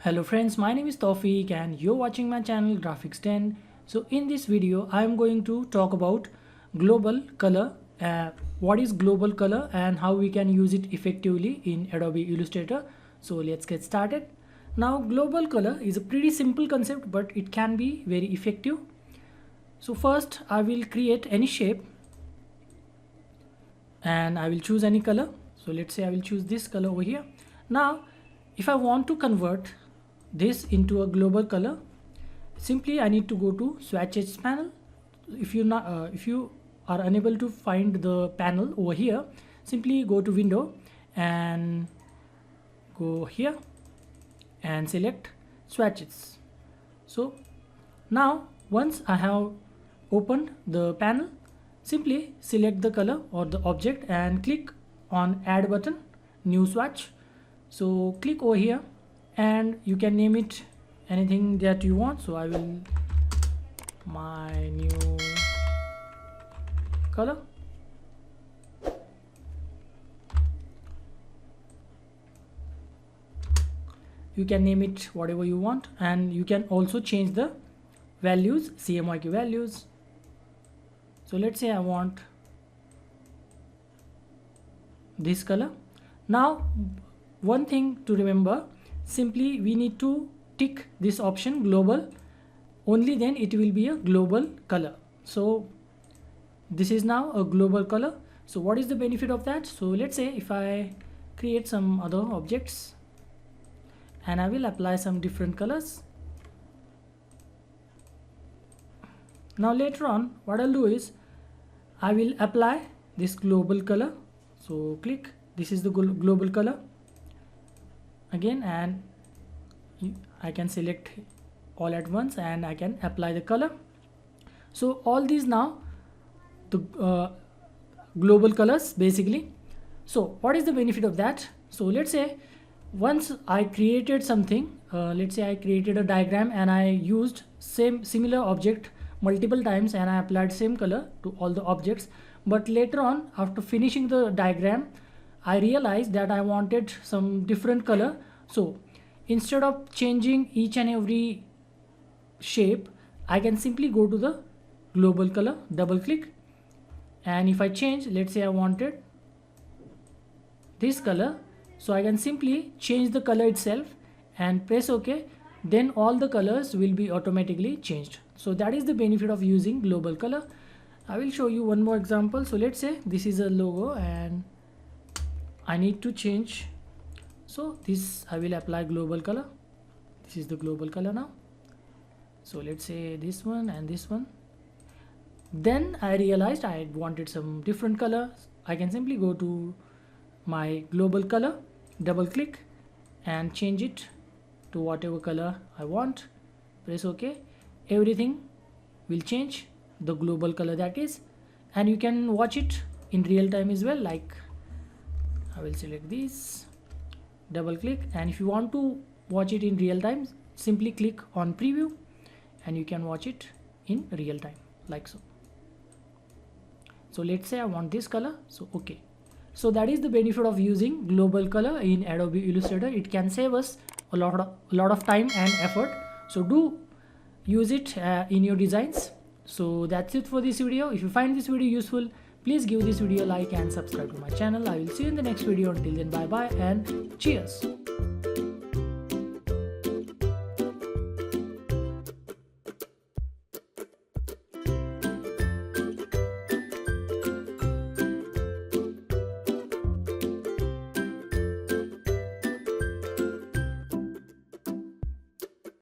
Hello friends, my name is Tawfiq and you're watching my channel Graphics 10. So in this video I am going to talk about global color, what is global color and how we can use it effectively in Adobe Illustrator. So let's get started. Now global color is a pretty simple concept, but it can be very effective. So first I will create any shape and I will choose any color. So let's say I will choose this color over here. Now if I want to convert this into a global color, simply I need to go to swatches panel. If you are unable to find the panel over here, simply go to window and go here and select swatches. So now once I have opened the panel, simply select the color or the object and click on add button, new swatch. So click over here and you can name it anything that you want. So I will my new color. You can name it whatever you want, and you can also change the values, CMYK values. So let's say I want this color. Now one thing to remember, simply we need to tick this option global, only then it will be a global color. So this is now a global color. So what is the benefit of that? So let's say if I create some other objects and I will apply some different colors. Now later on what I'll do is I will apply this global color. So click, this is the global color again, and I can select all at once and I can apply the color. So all these now the global colors basically. So what is the benefit of that? So let's say once I created something, let's say I created a diagram and I used similar object multiple times and I applied same color to all the objects, but later on after finishing the diagram I realized that I wanted some different color. So instead of changing each and every shape, I can simply go to the global color, double click, and if I change, let's say I wanted this color, so I can simply change the color itself and press OK, then all the colors will be automatically changed. So that is the benefit of using global color. I will show you one more example. So let's say this is a logo and I need to change, so this I will apply global color. This is the global color now. So let's say this one and this one. Then I realized I wanted some different color. I can simply go to my global color, double click and change it to whatever color I want, press OK. Everything will change, the global color that is, and you can watch it in real time as well. Like I will select this, double click, and if you want to watch it in real time, simply click on preview and you can watch it in real time like so. So let's say I want this color, so okay. So that is the benefit of using global color in Adobe Illustrator. It can save us a lot of time and effort. So do use it in your designs. So that's it for this video. If you find this video useful, please give this video a like and subscribe to my channel. I will see you in the next video. Until then, bye bye and cheers.